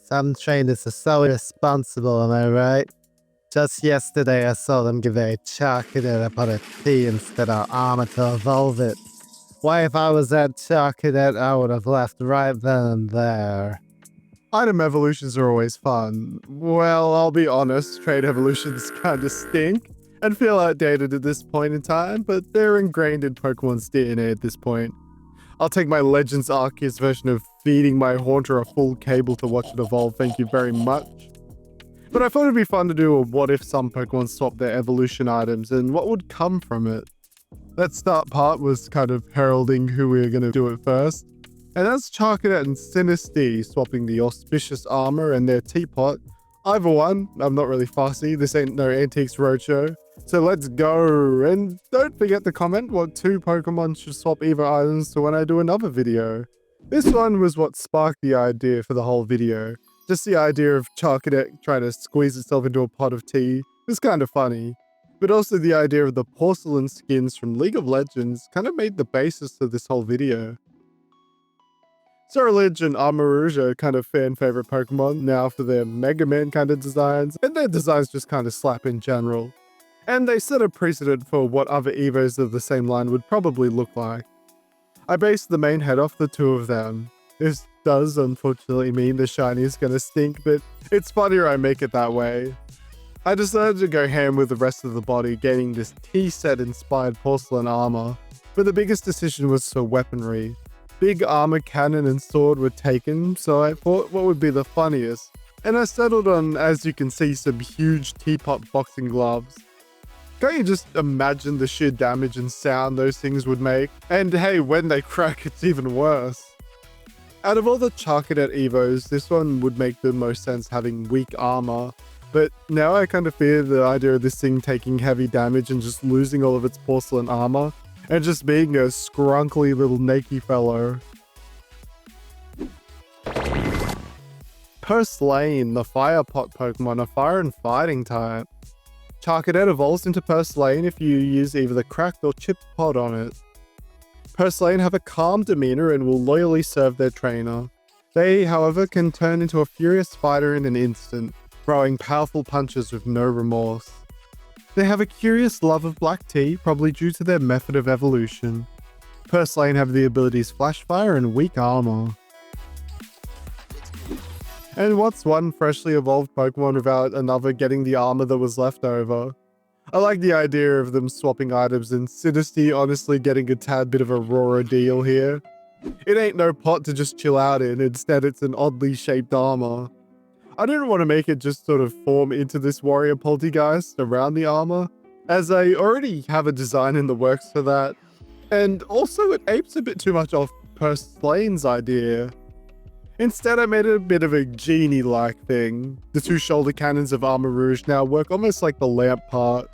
Some trainers are so irresponsible, am I right? Just yesterday I saw them give a Charcadet upon a T instead of armor to evolve it. Why, if I was at Charcadet, I would have left right then and there. Item evolutions are always fun. Well, I'll be honest, trade evolutions kinda stink and feel outdated at this point in time, but they're ingrained in Pokemon's DNA at this point. I'll take my Legends Arceus version of feeding my Haunter a full cable to watch it evolve, thank you very much. But I thought it'd be fun to do a what if some Pokemon swap their evolution items and what would come from it. That start part was kind of heralding who we were going to do it first. And that's Charcadet and Sinistea swapping the Auspicious Armor and their Teapot. Either one, I'm not really fussy, this ain't no Antiques Roadshow. So let's go, and don't forget to comment what 2 Pokemon should swap either items to when I do another video. This one was what sparked the idea for the whole video. Just the idea of Charcadet trying to squeeze itself into a pot of tea was kind of funny. But also the idea of the porcelain skins from League of Legends kind of made the basis of this whole video. Scarlet and Armarouge are kind of fan favorite Pokemon now for their Mega Man kind of designs, and their designs just kind of slap in general. And they set a precedent for what other Evos of the same line would probably look like. I based the main head off the 2 of them. This does unfortunately mean the shiny is gonna stink, but it's funnier I make it that way. I decided to go ham with the rest of the body, gaining this T-set inspired porcelain armor. But the biggest decision was for weaponry. Big armor, cannon, and sword were taken, so I thought what would be the funniest. And I settled on, as you can see, some huge teapot boxing gloves. Can't you just imagine the sheer damage and sound those things would make? And hey, when they crack, it's even worse. Out of all the Charcadet Evos, this one would make the most sense having weak armor. But now I kind of fear the idea of this thing taking heavy damage and just losing all of its porcelain armor, and just being a scrunkly little nakey fellow. Purslane, the fire pot Pokemon, a fire and fighting type. Charcadet evolves into Purslane if you use either the cracked or chipped pod on it. Purslane have a calm demeanor and will loyally serve their trainer. They, however, can turn into a furious fighter in an instant, throwing powerful punches with no remorse. They have a curious love of black tea, probably due to their method of evolution. Purslane have the abilities Flash Fire and weak armor. And what's one freshly evolved Pokemon without another getting the armor that was left over? I like the idea of them swapping items and Sinistea honestly getting a tad bit of a raw deal here. It ain't no pot to just chill out in, instead it's an oddly shaped armor. I didn't want to make it just sort of form into this warrior poltergeist around the armor, as I already have a design in the works for that. And also it apes a bit too much off Purslane's idea. Instead, I made it a bit of a genie-like thing. The 2 shoulder cannons of Armarouge now work almost like the lamp part.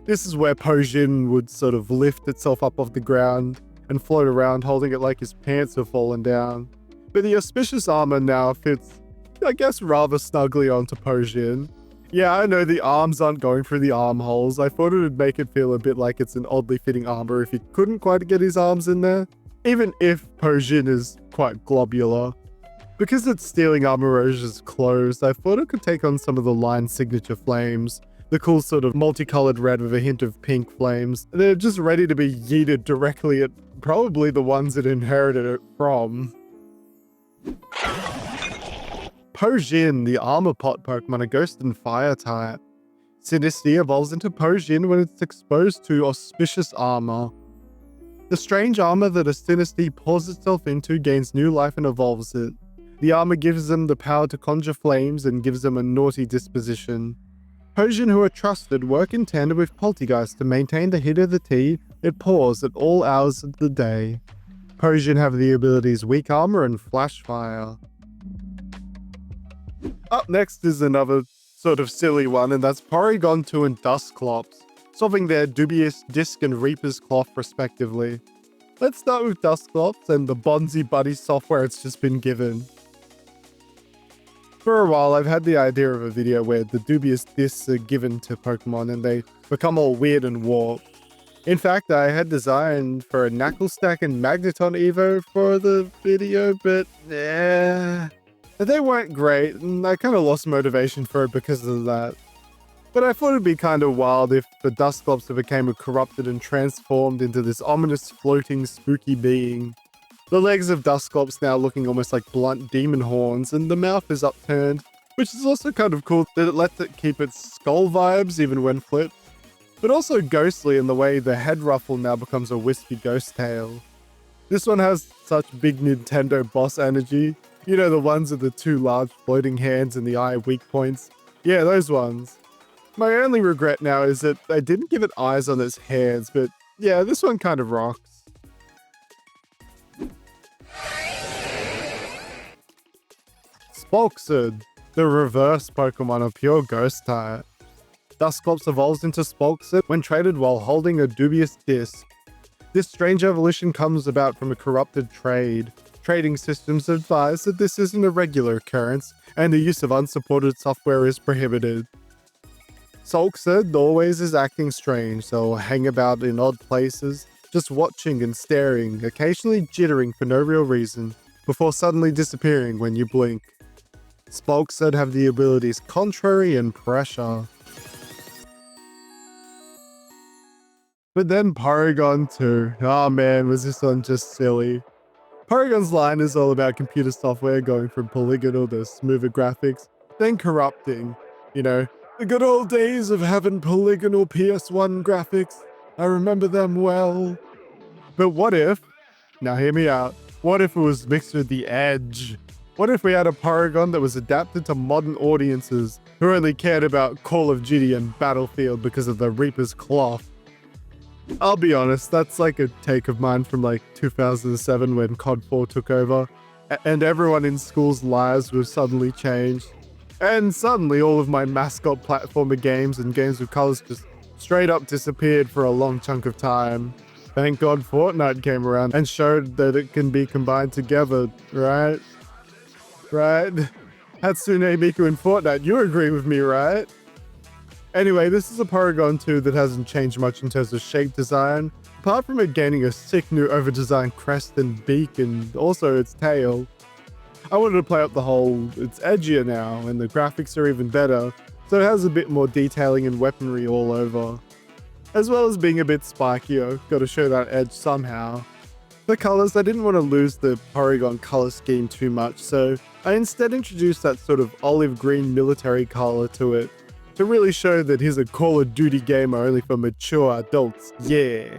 This is where Porygon would sort of lift itself up off the ground and float around holding it like his pants have fallen down. But the auspicious armor now fits, I guess, rather snugly onto Porygon. Yeah, I know the arms aren't going through the armholes. I thought it would make it feel a bit like it's an oddly fitting armor if he couldn't quite get his arms in there, even if Porygon is quite globular. Because it's stealing Armarouge's clothes, I thought it could take on some of the line signature flames. The cool sort of multicolored red with a hint of pink flames. They're just ready to be yeeted directly at probably the ones it inherited it from. Porygon, the armor pot Pokemon, a ghost and fire type. Sinistea evolves into Porygon when it's exposed to auspicious armor. The strange armor that a Sinistea pours itself into gains new life and evolves it. The armor gives them the power to conjure flames and gives them a naughty disposition. Porygon who are trusted work in tandem with Poltergeist to maintain the heat of the tea it pours at all hours of the day. Porygon have the abilities Weak Armor and Flash Fire. Up next is another sort of silly one, and that's Porygon 2 and Dusclops, solving their dubious Disc and Reaper's Cloth respectively. Let's start with Dusclops and the Bonzi Buddy software it's just been given. For a while, I've had the idea of a video where the dubious discs are given to Pokemon and they become all weird and warped. In fact, I had designed for a Knuckle Stack and Magneton Evo for the video, but They weren't great, and I kind of lost motivation for it because of that. But I thought it'd be kind of wild if the Dusclops became corrupted and transformed into this ominous floating spooky being. The legs of Dusclops now looking almost like blunt demon horns, and the mouth is upturned, which is also kind of cool that it lets it keep its skull vibes even when flipped. But also ghostly in the way the head ruffle now becomes a wispy ghost tail. This one has such big Nintendo boss energy. You know, the ones with the two large floating hands and the eye weak points? Yeah, those ones. My only regret now is that they didn't give it eyes on its hands, but yeah, this one kind of rocks. Spolksud, the reverse Pokemon of pure ghost type. Dusclops evolves into Spolksud when traded while holding a dubious disc. This strange evolution comes about from a corrupted trade. Trading systems advise that this isn't a regular occurrence, and the use of unsupported software is prohibited. Spolksud always is acting strange, so will hang about in odd places, just watching and staring, occasionally jittering for no real reason, before suddenly disappearing when you blink. Spolksud have the abilities Contrary and Pressure. But then Porygon 2. Oh man, was this one just silly. Porygon's line is all about computer software going from polygonal to smoother graphics, then corrupting. You know, the good old days of having polygonal PS1 graphics. I remember them well. But what if, now hear me out, what if it was mixed with the edge? What if we had a Porygon that was adapted to modern audiences who only cared about Call of Duty and Battlefield because of the Reaper's cloth? I'll be honest, that's like a take of mine from like 2007 when COD 4 took over, and everyone in school's lives was suddenly changed. And suddenly all of my mascot platformer games and games with colors just straight up disappeared for a long chunk of time. Thank God Fortnite came around and showed that it can be combined together, right? Right? Hatsune Miku and Fortnite, you agree with me, right? Anyway, this is a Porygon 2 that hasn't changed much in terms of shape design, apart from it gaining a sick new over-designed crest and beak and also its tail. I wanted to play up the whole, it's edgier now and the graphics are even better, so it has a bit more detailing and weaponry all over. As well as being a bit spikier, gotta show that edge somehow. The colors, I didn't want to lose the Porygon color scheme too much, so I instead introduced that sort of olive green military color to it, to really show that he's a Call of Duty gamer only for mature adults, yeah.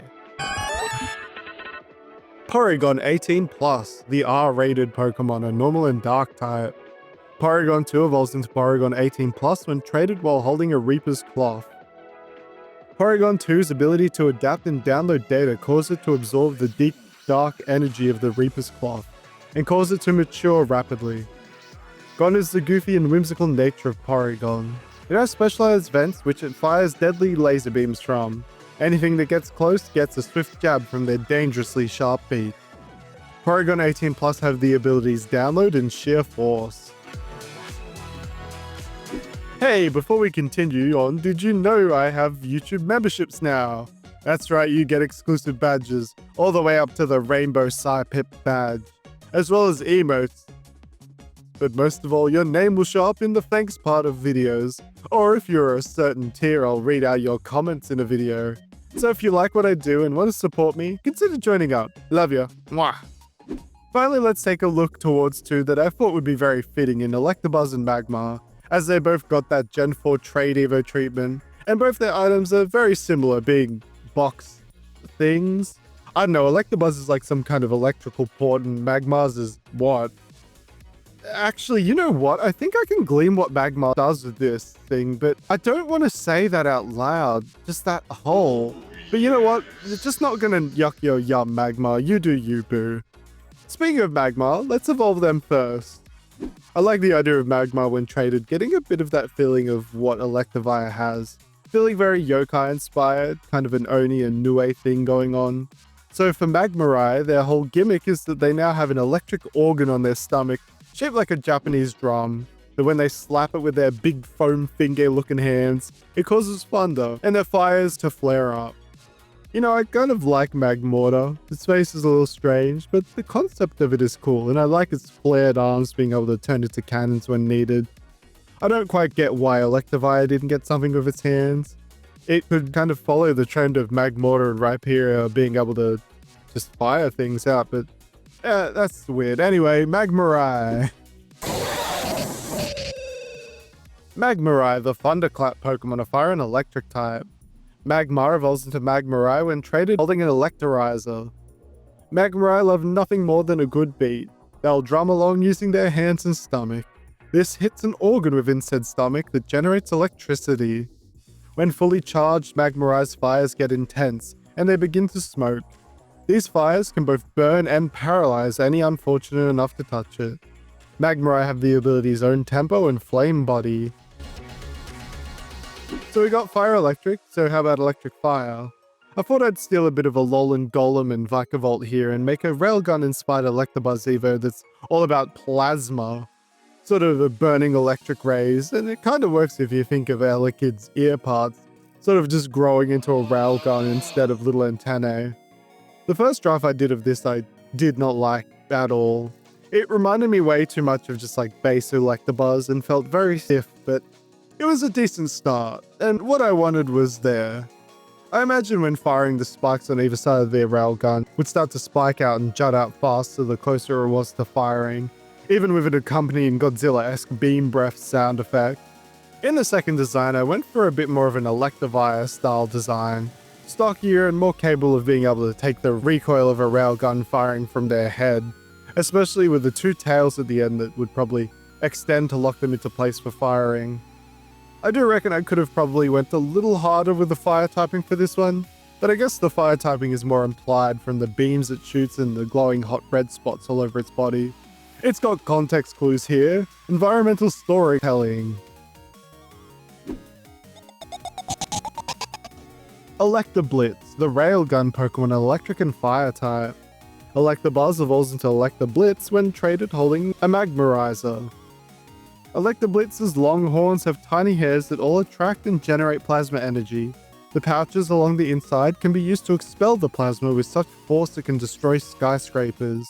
Porygon 18+, the R-rated Pokemon, a normal and dark type. Porygon 2 evolves into Porygon 18+ when traded while holding a Reaper's Cloth. Porygon 2's ability to adapt and download data causes it to absorb the deep, dark energy of the Reaper's Cloth, and cause it to mature rapidly. Gone is the goofy and whimsical nature of Porygon. It has specialized vents which it fires deadly laser beams from. Anything that gets close gets a swift jab from their dangerously sharp beak. Porygon 18+ have the abilities Download and Sheer Force. Hey, before we continue on, did you know I have YouTube memberships now? That's right, you get exclusive badges, all the way up to the Rainbow Psy-Pip badge, as well as emotes. But most of all, your name will show up in the thanks part of videos, or if you're a certain tier, I'll read out your comments in a video. So if you like what I do and want to support me, consider joining up. Love ya. Mwah. Finally, let's take a look towards two that I thought would be very fitting in Electabuzz and Magmar, as they both got that Gen 4 Trade Evo treatment, and both their items are very similar, being box things. I don't know, Electabuzz is like some kind of electrical port and Magmar's is what? Actually, you know what? I think I can glean what Magmar does with this thing, but I don't want to say that out loud. Just that whole. But you know what? You're just not gonna yuck your yum, Magmar. You do you, boo. Speaking of Magmar, let's evolve them first. I like the idea of Magmar when traded, getting a bit of that feeling of what Electivire has. Feeling very yokai inspired, kind of an Oni and Nue thing going on. So for Magmarai, their whole gimmick is that they now have an electric organ on their stomach, shaped like a Japanese drum, that when they slap it with their big foam finger looking hands, it causes thunder, and their fires to flare up. You know, I kind of like Magmortar. Its face is a little strange, but the concept of it is cool, and I like its flared arms being able to turn into cannons when needed. I don't quite get why Electabuzz didn't get something with its hands. It could kind of follow the trend of Magmortar and Rhyperior being able to just fire things out, but that's weird. Anyway, Magmar. Magmar, the Thunderclap Pokemon, are fire and electric type. Magmar evolves into Magmar when traded holding an Electorizer. Magmar love nothing more than a good beat. They'll drum along using their hands and stomach. This hits an organ within said stomach that generates electricity. When fully charged, Magmar's fires get intense, and they begin to smoke. These fires can both burn and paralyze any unfortunate enough to touch it. Magmar have the abilities Own Tempo and Flame Body. So we got Fire Electric, so how about Electric Fire? I thought I'd steal a bit of a Alolan Golem and Vikavolt here and make a Railgun-inspired Electabuzz Evo that's all about plasma. Sort of a burning electric rays, and it kind of works if you think of Elekid's ear parts, sort of just growing into a railgun instead of little antennae. The first draft I did of this I did not like at all. It reminded me way too much of just like base Electabuzz and felt very stiff, but it was a decent start, and what I wanted was there. I imagine when firing the spikes on either side of their railgun would start to spike out and jut out faster the closer it was to firing, even with an accompanying Godzilla-esque beam breath sound effect. In the second design, I went for a bit more of an Electivire style design, stockier and more capable of being able to take the recoil of a railgun firing from their head, especially with the two tails at the end that would probably extend to lock them into place for firing. I do reckon I could have probably went a little harder with the fire typing for this one, but I guess the fire typing is more implied from the beams it shoots and the glowing hot red spots all over its body. It's got context clues here, environmental storytelling. Electablitz, the railgun Pokemon, electric and fire type. Electabuzz evolves into Electablitz when traded holding a Magmarizer. Electablitz's long horns have tiny hairs that all attract and generate plasma energy. The pouches along the inside can be used to expel the plasma with such force it can destroy skyscrapers.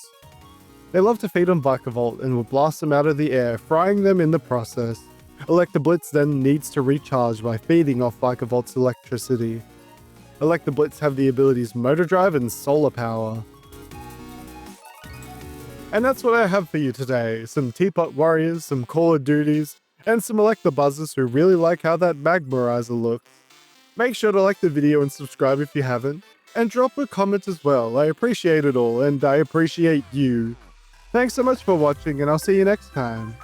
They love to feed on Vikavolt and will blast them out of the air, frying them in the process. Electablitz then needs to recharge by feeding off Vikavolt's electricity. Electablitz have the abilities Motor Drive and Solar Power. And that's what I have for you today. Some Teapot Warriors, some Call of Duties, and some Electabuzzers who really like how that Magmarizer looks. Make sure to like the video and subscribe if you haven't, and drop a comment as well. I appreciate it all, and I appreciate you. Thanks so much for watching, and I'll see you next time.